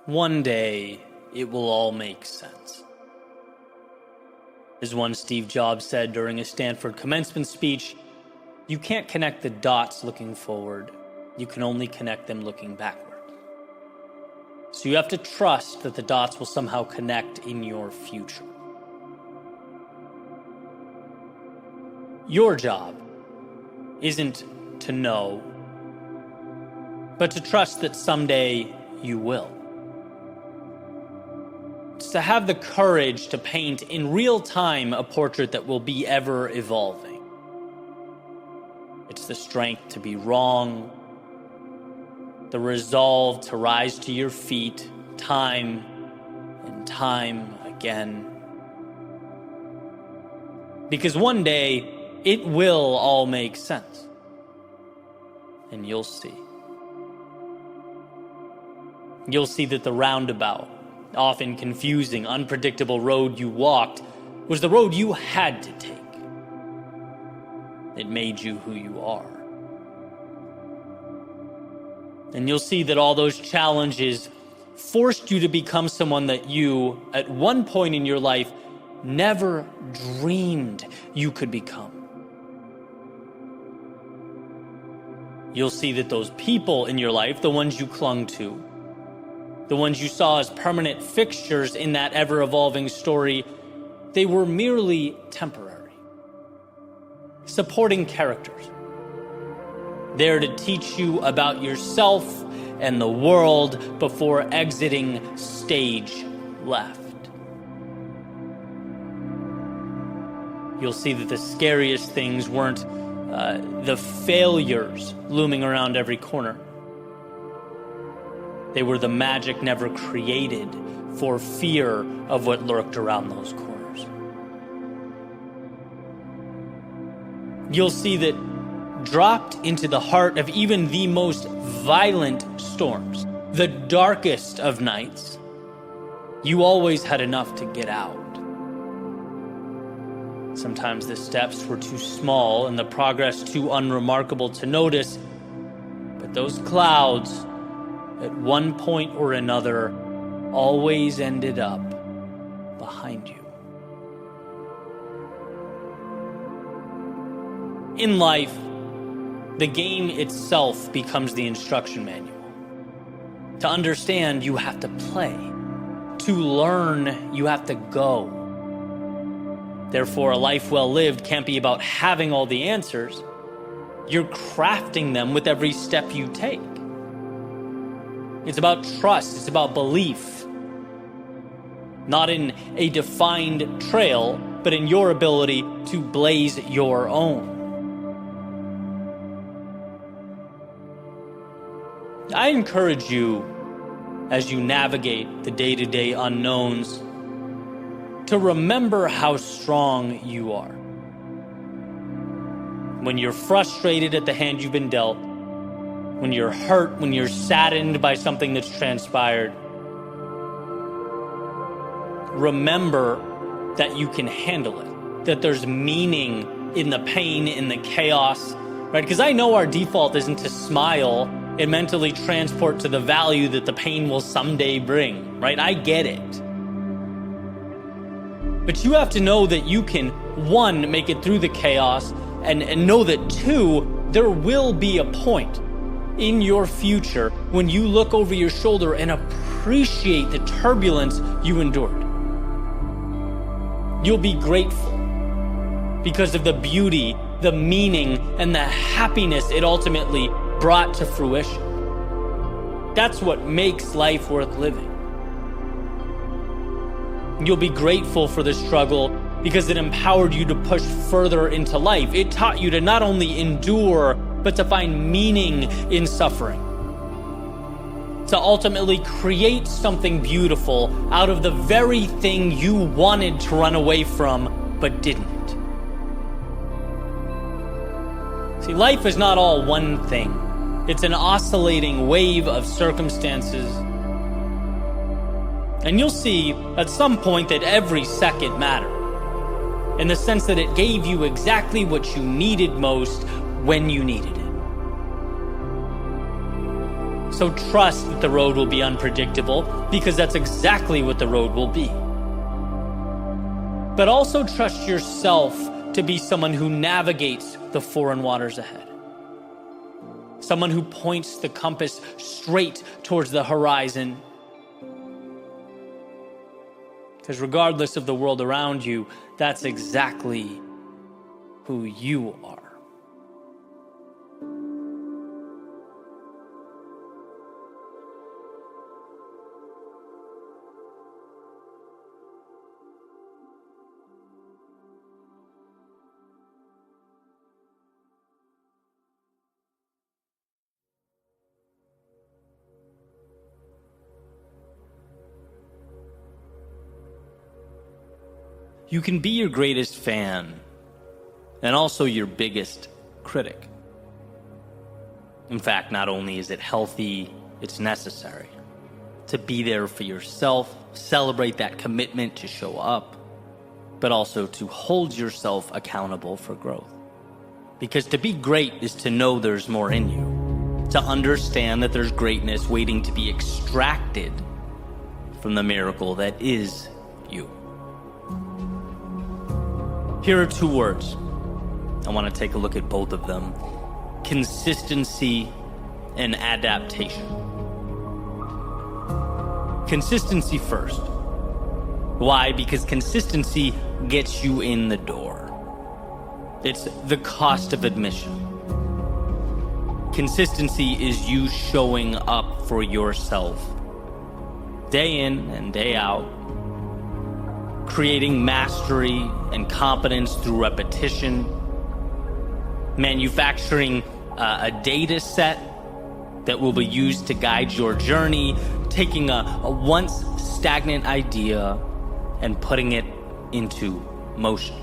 One day, it will all make sense. As one Steve Jobs said during a Stanford commencement speech, you can't connect the dots looking forward. You can only connect them looking backward. So you have to trust that the dots will somehow connect in your future. Your job isn't to know, but to trust that someday you will. It's to have the courage to paint in real time a portrait that will be ever evolving. It's the strength to be wrong, the resolve to rise to your feet time and time again. Because one day, it will all make sense. And you'll see. You'll see that the roundabout, often confusing, unpredictable road you walked was the road you had to take. It made you who you are. And you'll see that all those challenges forced you to become someone that you, at one point in your life, never dreamed you could become. You'll see that those people in your life, the ones you clung to, the ones you saw as permanent fixtures in that ever-evolving story, they were merely temporary, supporting characters, there to teach you about yourself and the world before exiting stage left. You'll see that the scariest things weren't the failures looming around every corner. They were the magic never created for fear of what lurked around those corners. You'll see that dropped into the heart of even the most violent storms, the darkest of nights, you always had enough to get out. Sometimes the steps were too small and the progress too unremarkable to notice, but those clouds, at one point or another, always ended up behind you. In life, the game itself becomes the instruction manual. To understand, you have to play. To learn, you have to go. Therefore, a life well lived can't be about having all the answers. You're crafting them with every step you take. It's about trust. It's about belief. Not in a defined trail, but in your ability to blaze your own. I encourage you, as you navigate the day-to-day unknowns, to remember how strong you are. When you're frustrated at the hand you've been dealt, when you're hurt, when you're saddened by something that's transpired, remember that you can handle it, that there's meaning in the pain, in the chaos, right? Because I know our default isn't to smile and mentally transport to the value that the pain will someday bring, right? I get it. But you have to know that you can, one, make it through the chaos, and know that, two, there will be a point in your future when you look over your shoulder and appreciate the turbulence you endured. You'll be grateful because of the beauty, the meaning, and the happiness it ultimately brought to fruition. That's what makes life worth living. You'll be grateful for the struggle because it empowered you to push further into life. It taught you to not only endure, but to find meaning in suffering. To ultimately create something beautiful out of the very thing you wanted to run away from, but didn't. See, life is not all one thing. It's an oscillating wave of circumstances. And you'll see at some point that every second mattered, in the sense that it gave you exactly what you needed most when you needed it. So trust that the road will be unpredictable, because that's exactly what the road will be. But also trust yourself to be someone who navigates the foreign waters ahead. Someone who points the compass straight towards the horizon. Because regardless of the world around you, that's exactly who you are. You can be your greatest fan and also your biggest critic. In fact, not only is it healthy, it's necessary to be there for yourself, celebrate that commitment to show up, but also to hold yourself accountable for growth. Because to be great is to know there's more in you, to understand that there's greatness waiting to be extracted from the miracle that is you. Here are two words. I want to take a look at both of them. Consistency and adaptation. Consistency first. Why? Because consistency gets you in the door. It's the cost of admission. Consistency is you showing up for yourself, day in and day out, creating mastery and competence through repetition, manufacturing a data set that will be used to guide your journey, taking a once stagnant idea and putting it into motion.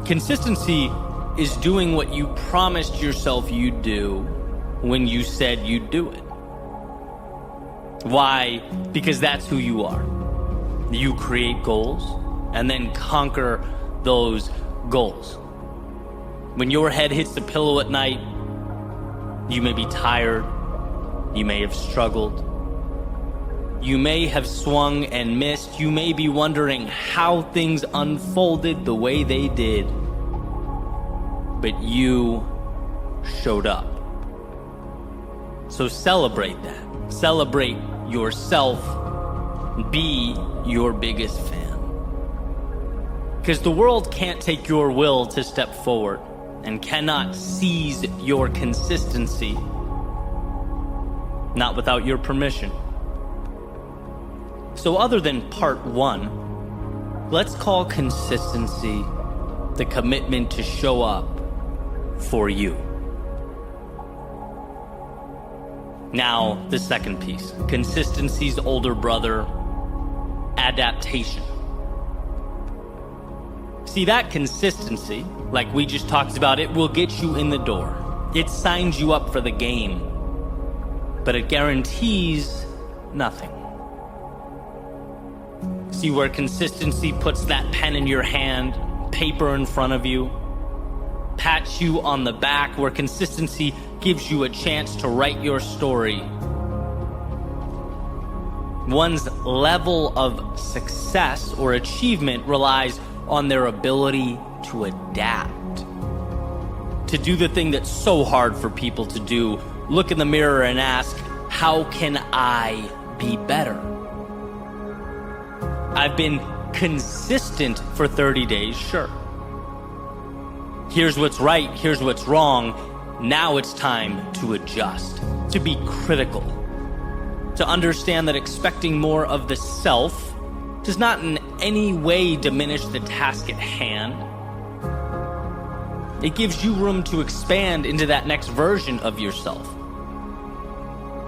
Consistency is doing what you promised yourself you'd do when you said you'd do it. Why? Because that's who you are. You create goals and then conquer those goals. When your head hits the pillow at night, you may be tired, you may have struggled, you may have swung and missed, you may be wondering how things unfolded the way they did, but you showed up. So celebrate that. Celebrate yourself. Be your biggest fan. Because the world can't take your will to step forward and cannot seize your consistency, not without your permission. So other than part one, let's call consistency the commitment to show up for you. Now, the second piece, consistency's older brother, adaptation. See, that consistency, like we just talked about, it will get you in the door. It signs you up for the game, but it guarantees nothing. See, where consistency puts that pen in your hand, paper in front of you, pats you on the back, where consistency gives you a chance to write your story. One's level of success or achievement relies on their ability to adapt, to do the thing that's so hard for people to do. Look in the mirror and ask, how can I be better? I've been consistent for 30 days, sure. Here's what's right, here's what's wrong. Now it's time to adjust, to be critical, to understand that expecting more of the self does not in any way diminish the task at hand. It gives you room to expand into that next version of yourself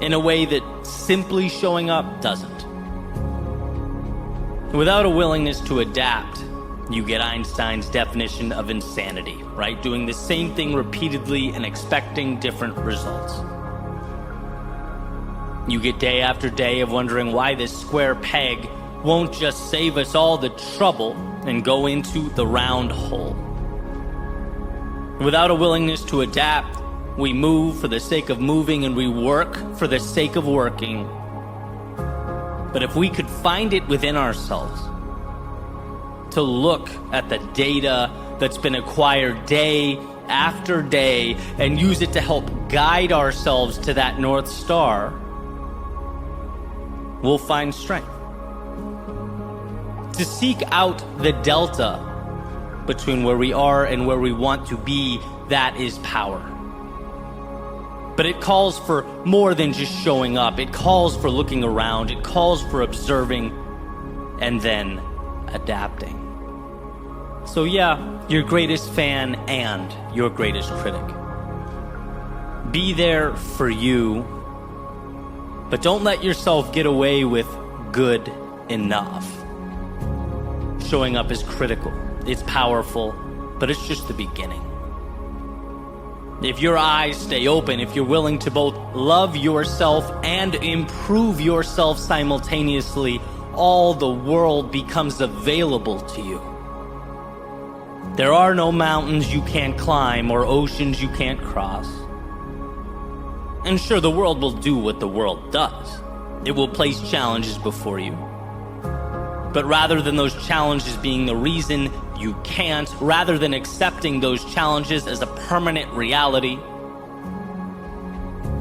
in a way that simply showing up doesn't. Without a willingness to adapt, you get Einstein's definition of insanity, right? Doing the same thing repeatedly and expecting different results. You get day after day of wondering why this square peg won't just save us all the trouble and go into the round hole. Without a willingness to adapt, We move for the sake of moving, and we work for the sake of working. But if we could find it within ourselves to look at the data that's been acquired day after day and use it to help guide ourselves to that North Star, we'll find strength. To seek out the delta between where we are and where we want to be, that is power. But it calls for more than just showing up. It calls for looking around. It calls for observing and then adapting. So yeah, your greatest fan and your greatest critic. Be there for you, but don't let yourself get away with good enough. Showing up is critical. It's powerful, but it's just the beginning. If your eyes stay open, if you're willing to both love yourself and improve yourself simultaneously, all the world becomes available to you. There are no mountains you can't climb or oceans you can't cross. And sure, the world will do what the world does. It will place challenges before you. But rather than those challenges being the reason you can't, rather than accepting those challenges as a permanent reality,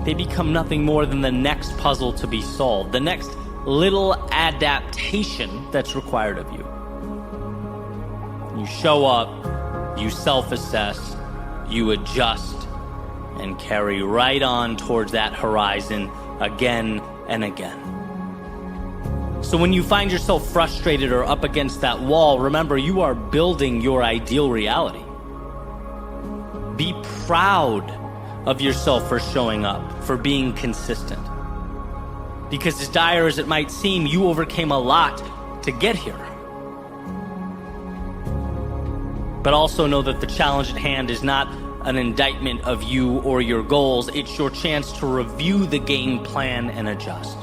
they become nothing more than the next puzzle to be solved, the next little adaptation that's required of you. You show up, you self-assess, you adjust, and carry right on towards that horizon again and again. So when you find yourself frustrated or up against that wall, remember, you are building your ideal reality. Be proud of yourself for showing up, for being consistent. Because as dire as it might seem, you overcame a lot to get here. But also know that the challenge at hand is not an indictment of you or your goals. It's your chance to review the game plan and adjust.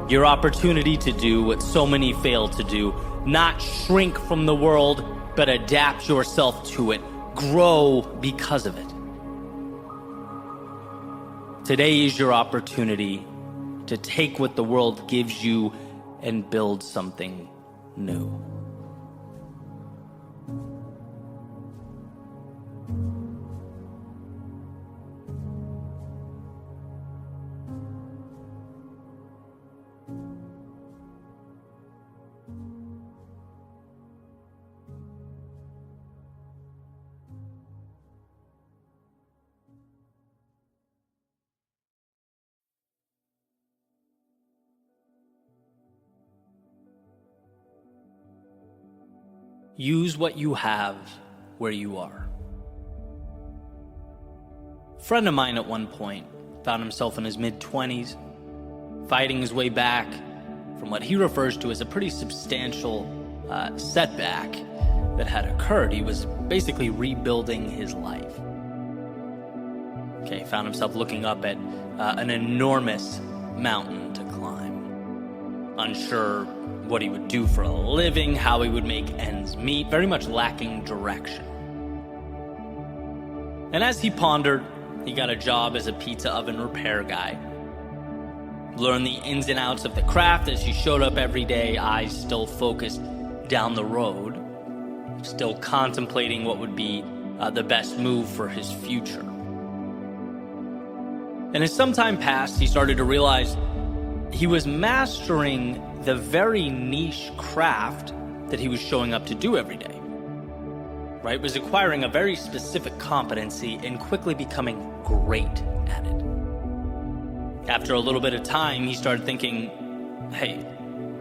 Your opportunity to do what so many fail to do, not shrink from the world, but adapt yourself to it. Grow because of it. Today is your opportunity to take what the world gives you and build something new. Use what you have where you are. A friend of mine at one point found himself in his mid-20s, fighting his way back from what he refers to as a pretty substantial setback that had occurred. He was basically rebuilding his life. Okay, found himself looking up at an enormous mountain to climb, unsure what he would do for a living, how he would make ends meet, very much lacking direction. And as he pondered, he got a job as a pizza oven repair guy. Learned the ins and outs of the craft as he showed up every day, eyes still focused down the road, still contemplating what would be the best move for his future. And as some time passed, he started to realize he was mastering the very niche craft that he was showing up to do every day, right? Was acquiring a very specific competency and quickly becoming great at it. After a little bit of time, he started thinking, hey,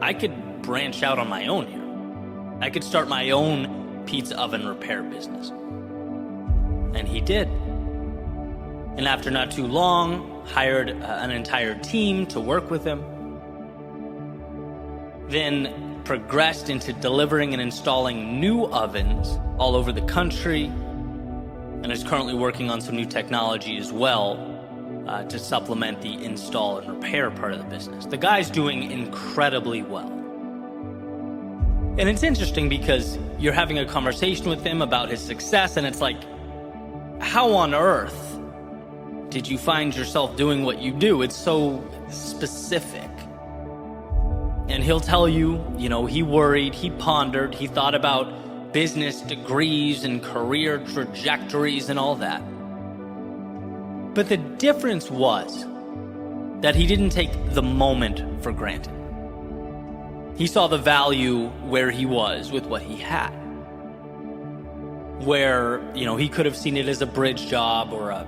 I could branch out on my own here. I could start my own pizza oven repair business. And he did. And after not too long, hired an entire team to work with him. Then progressed into delivering and installing new ovens all over the country, and is currently working on some new technology as well to supplement the install and repair part of the business. The guy's doing incredibly well. And it's interesting because you're having a conversation with him about his success, and it's like, how on earth did you find yourself doing what you do? It's so specific. And he'll tell you, he worried, he pondered, he thought about business degrees and career trajectories and all that. But the difference was that he didn't take the moment for granted. He saw the value where he was with what he had. Where, he could have seen it as a bridge job or a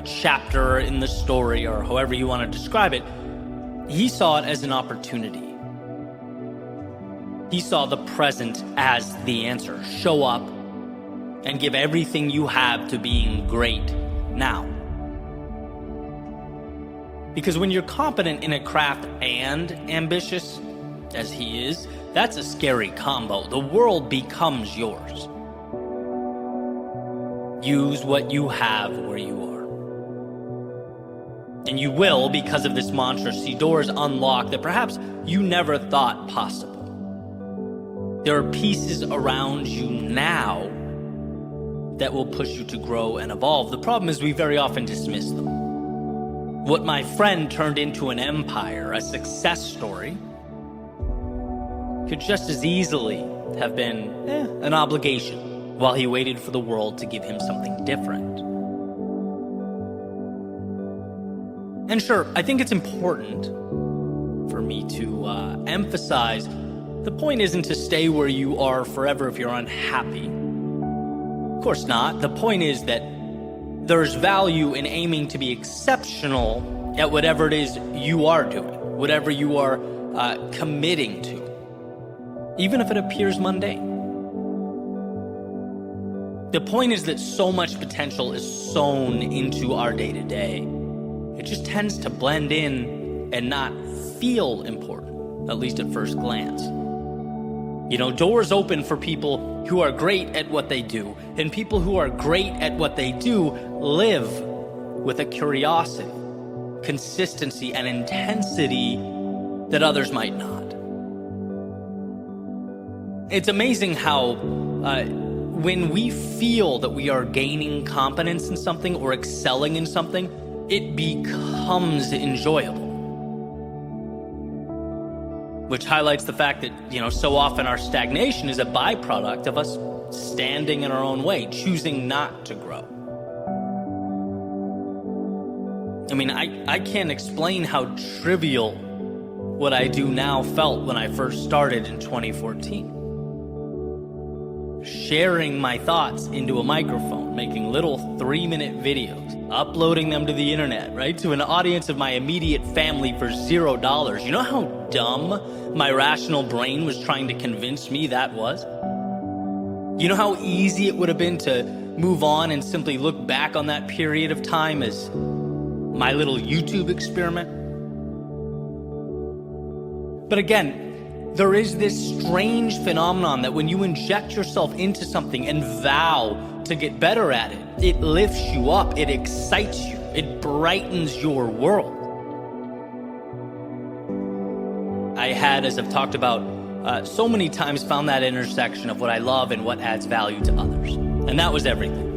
chapter in the story or however you want to describe it. He saw it as an opportunity. He saw the present as the answer. Show up and give everything you have to being great now. Because when you're competent in a craft and ambitious, as he is, that's a scary combo. The world becomes yours. Use what you have where you are. And you will, because of this mantra, see doors unlock that perhaps you never thought possible. There are pieces around you now that will push you to grow and evolve. The problem is we very often dismiss them. What my friend turned into an empire, a success story, could just as easily have been an obligation while he waited for the world to give him something different. And sure, I think it's important for me to emphasize the point isn't to stay where you are forever if you're unhappy. Of course not. The point is that there's value in aiming to be exceptional at whatever it is you are doing, whatever you are committing to, even if it appears mundane. The point is that so much potential is sown into our day-to-day. It just tends to blend in and not feel important, at least at first glance. Doors open for people who are great at what they do, and people who are great at what they do live with a curiosity, consistency, and intensity that others might not. It's amazing how when we feel that we are gaining competence in something or excelling in something, it becomes enjoyable. Which highlights the fact that, so often our stagnation is a byproduct of us standing in our own way, choosing not to grow. I can't explain how trivial what I do now felt when I first started in 2014. Sharing my thoughts into a microphone, making little 3-minute videos, uploading them to the internet, right? To an audience of my immediate family for $0. You know how dumb my rational brain was trying to convince me that was? You know how easy it would have been to move on and simply look back on that period of time as my little YouTube experiment? But again, there is this strange phenomenon that when you inject yourself into something and vow to get better at it, it lifts you up, it excites you, it brightens your world. I had, as I've talked about so many times, found that intersection of what I love and what adds value to others. And that was everything.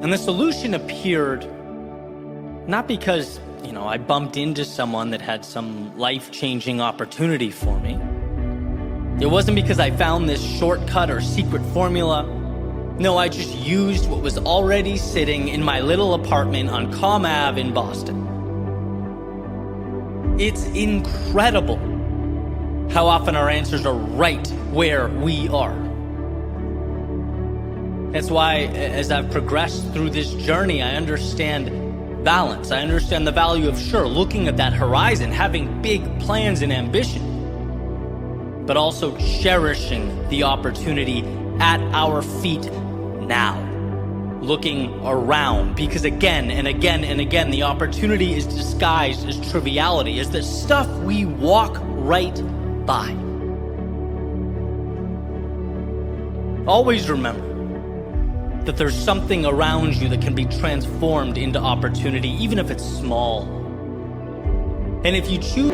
And the solution appeared not because I bumped into someone that had some life-changing opportunity for me. It wasn't because I found this shortcut or secret formula. No, I just used what was already sitting in my little apartment on Comm Ave in Boston. It's incredible how often our answers are right where we are. That's why, as I've progressed through this journey, I understand balance. I understand the value of, looking at that horizon, having big plans and ambition, but also cherishing the opportunity at our feet now, looking around, because again and again and again, the opportunity is disguised as triviality, as the stuff we walk right by. Always remember that there's something around you that can be transformed into opportunity, even if it's small. And if you choose...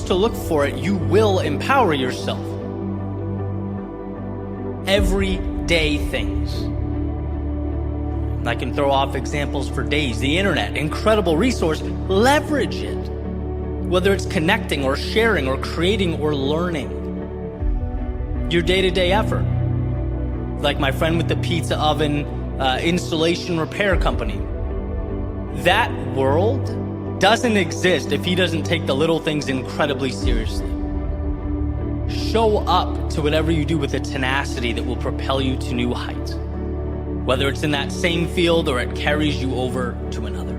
to look for it, you will empower yourself. Everyday things. I can throw off examples for days. The internet, incredible resource, leverage it. Whether it's connecting or sharing or creating or learning. Your day-to-day effort. Like my friend with the pizza oven installation repair company. That world doesn't exist if he doesn't take the little things incredibly seriously. Show up to whatever you do with a tenacity that will propel you to new heights. Whether it's in that same field or it carries you over to another.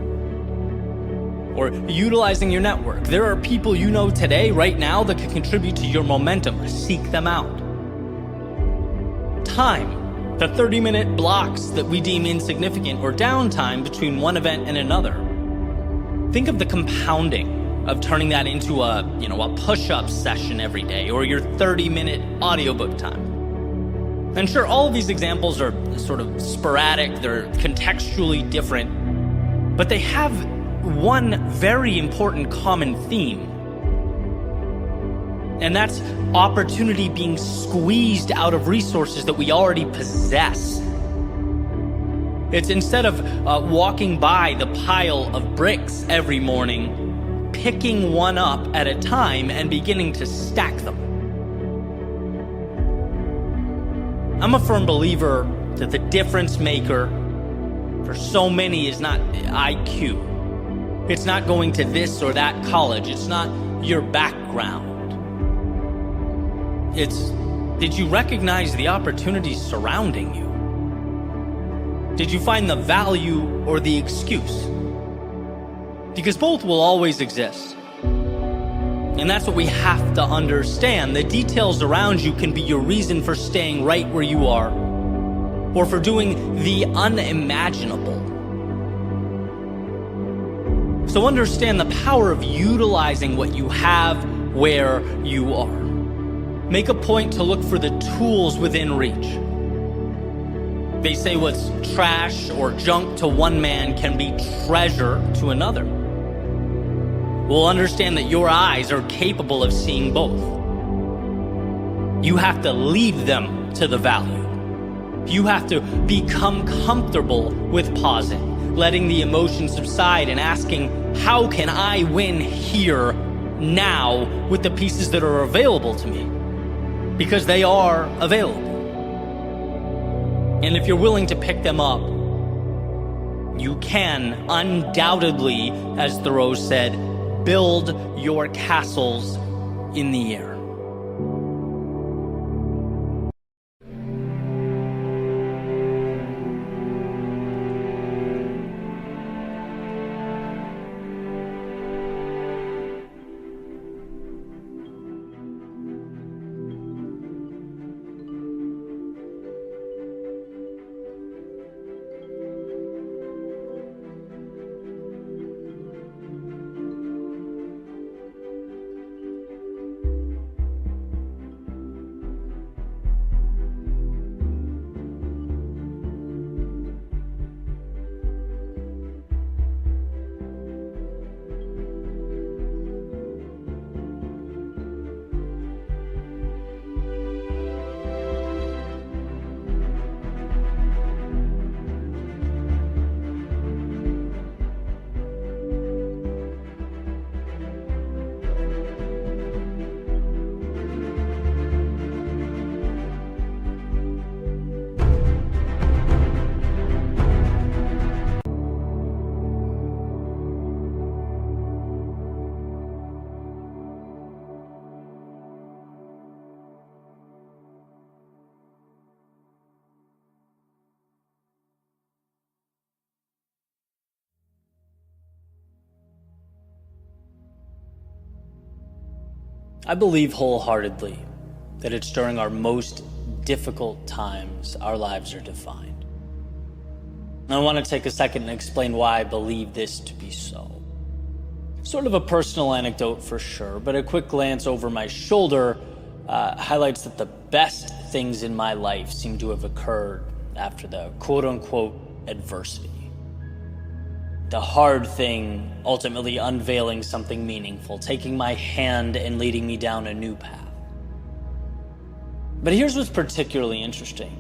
Or utilizing your network. There are people you know today, right now, that can contribute to your momentum. Seek them out. Time. The 30-minute blocks that we deem insignificant or downtime between one event and another. Think of the compounding of turning that into a push-up session every day or your 30-minute audiobook time. And sure, all of these examples are sort of sporadic, they're contextually different, but they have one very important common theme. And that's opportunity being squeezed out of resources that we already possess. It's instead of walking by the pile of bricks every morning, picking one up at a time and beginning to stack them. I'm a firm believer that the difference maker for so many is not IQ. It's not going to this or that college. It's not your background. It's, did you recognize the opportunities surrounding you? Did you find the value or the excuse? Because both will always exist. And that's what we have to understand. The details around you can be your reason for staying right where you are, or for doing the unimaginable. So understand the power of utilizing what you have where you are. Make a point to look for the tools within reach. They say what's trash or junk to one man can be treasure to another. Well, understand that your eyes are capable of seeing both. You have to lead them to the value. You have to become comfortable with pausing, letting the emotions subside and asking, how can I win here, now, with the pieces that are available to me? Because they are available. And if you're willing to pick them up, you can undoubtedly, as Thoreau said, build your castles in the air. I believe wholeheartedly that it's during our most difficult times our lives are defined. And I want to take a second and explain why I believe this to be so. Sort of a personal anecdote for sure, but a quick glance over my shoulder highlights that the best things in my life seem to have occurred after the quote-unquote adversity. The hard thing ultimately unveiling something meaningful, taking my hand and leading me down a new path. But here's what's particularly interesting.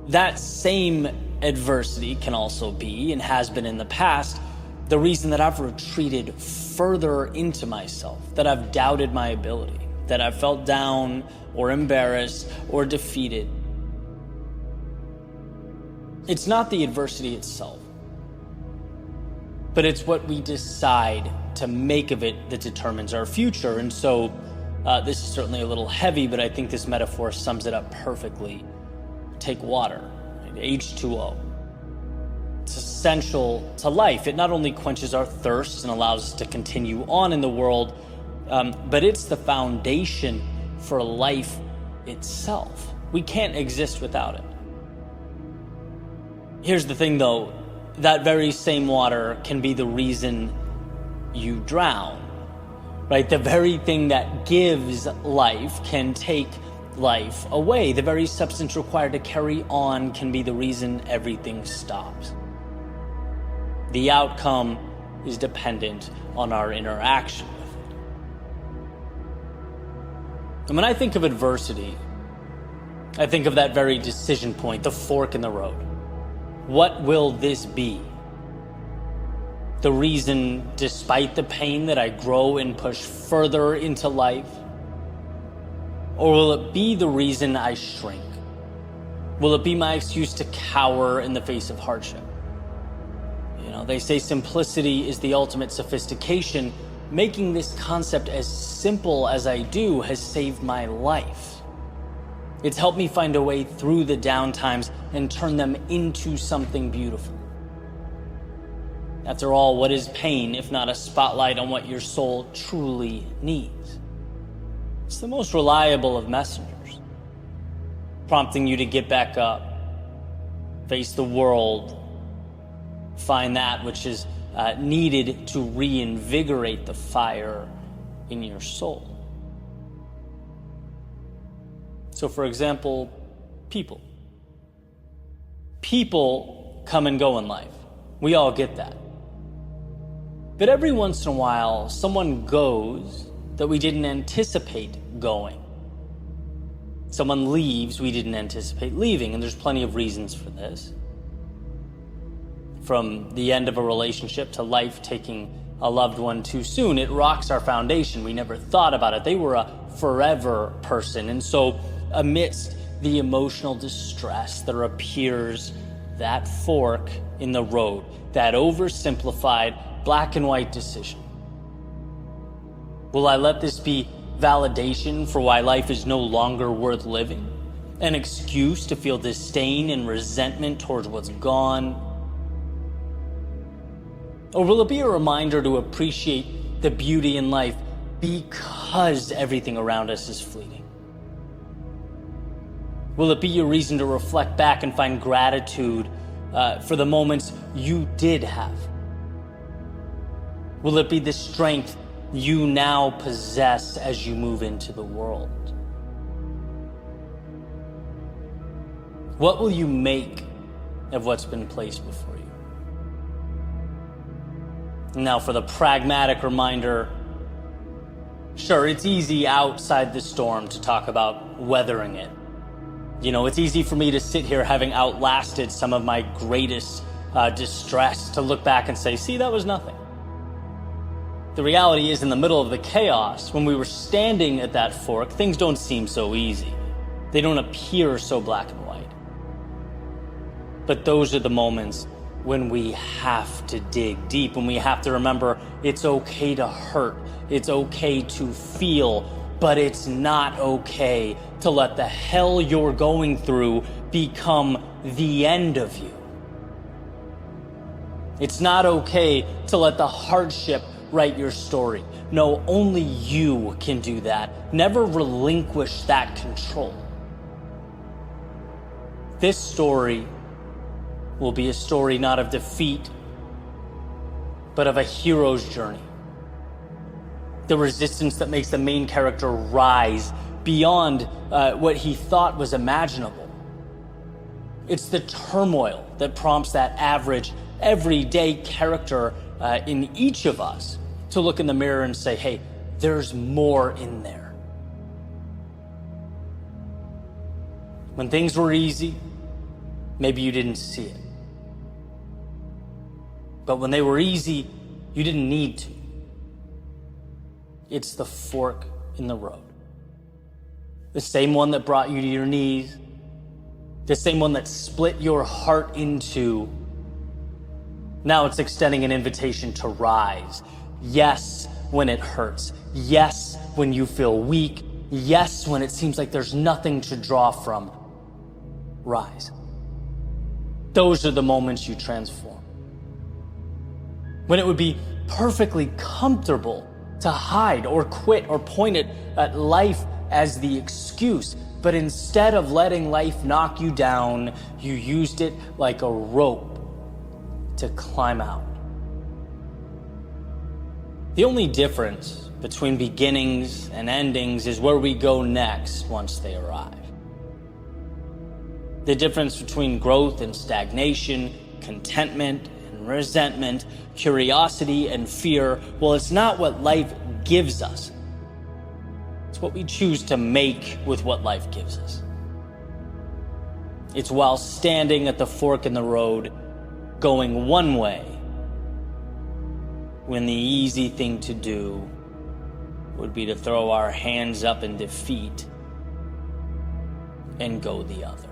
That same adversity can also be, and has been in the past, the reason that I've retreated further into myself, that I've doubted my ability, that I've felt down or embarrassed or defeated. It's not the adversity itself, but it's what we decide to make of it that determines our future. And so this is certainly a little heavy, but I think this metaphor sums it up perfectly. Take water, right? H2O. It's essential to life. It not only quenches our thirst and allows us to continue on in the world, but it's the foundation for life itself. We can't exist without it. Here's the thing though, that very same water can be the reason you drown, right? The very thing that gives life can take life away. The very substance required to carry on can be the reason everything stops. The outcome is dependent on our interaction with it. And when I think of adversity, I think of that very decision point, the fork in the road. What will this be? The reason, despite the pain, that I grow and push further into life? Or will it be the reason I shrink? Will it be my excuse to cower in the face of hardship? You know, they say simplicity is the ultimate sophistication. Making this concept as simple as I do has saved my life. It's helped me find a way through the downtimes and turn them into something beautiful. After all, what is pain if not a spotlight on what your soul truly needs? It's the most reliable of messengers, prompting you to get back up, face the world, find that which is needed to reinvigorate the fire in your soul. So, for example, people. People come and go in life. We all get that. But every once in a while, someone goes that we didn't anticipate going. Someone leaves we didn't anticipate leaving, and there's plenty of reasons for this. From the end of a relationship to life taking a loved one too soon, it rocks our foundation. We never thought about it. They were a forever person. And so amidst the emotional distress, there appears that fork in the road, that oversimplified black and white decision. Will I let this be validation for why life is no longer worth living? An excuse to feel disdain and resentment towards what's gone? Or will it be a reminder to appreciate the beauty in life because everything around us is fleeting? Will it be a reason to reflect back and find gratitude for the moments you did have? Will it be the strength you now possess as you move into the world? What will you make of what's been placed before you? Now, for the pragmatic reminder, sure, it's easy outside the storm to talk about weathering it. You know, it's easy for me to sit here having outlasted some of my greatest distress to look back and say, see, that was nothing. The reality is, in the middle of the chaos, when we were standing at that fork, things don't seem so easy. They don't appear so black and white. But those are the moments when we have to dig deep, when we have to remember it's okay to hurt, it's okay to feel, but it's not okay to let the hell you're going through become the end of you. It's not okay to let the hardship write your story. No, only you can do that. Never relinquish that control. This story will be a story not of defeat, but of a hero's journey. The resistance that makes the main character rise beyond what he thought was imaginable. It's the turmoil that prompts that average everyday character in each of us to look in the mirror and say, hey, there's more in there. When things were easy, maybe you didn't see it. But when they were easy, you didn't need to. It's the fork in the road. The same one that brought you to your knees, the same one that split your heart in two. Now it's extending an invitation to rise. Yes, when it hurts. Yes, when you feel weak. Yes, when it seems like there's nothing to draw from. Rise. Those are the moments you transform. When it would be perfectly comfortable to hide or quit or point it at life as the excuse, but instead of letting life knock you down, you used it like a rope to climb out. The only difference between beginnings and endings is where we go next once they arrive. The difference between growth and stagnation, contentment and resentment, curiosity and fear, well, it's not what life gives us. It's what we choose to make with what life gives us. It's while standing at the fork in the road, going one way, when the easy thing to do would be to throw our hands up in defeat and go the other.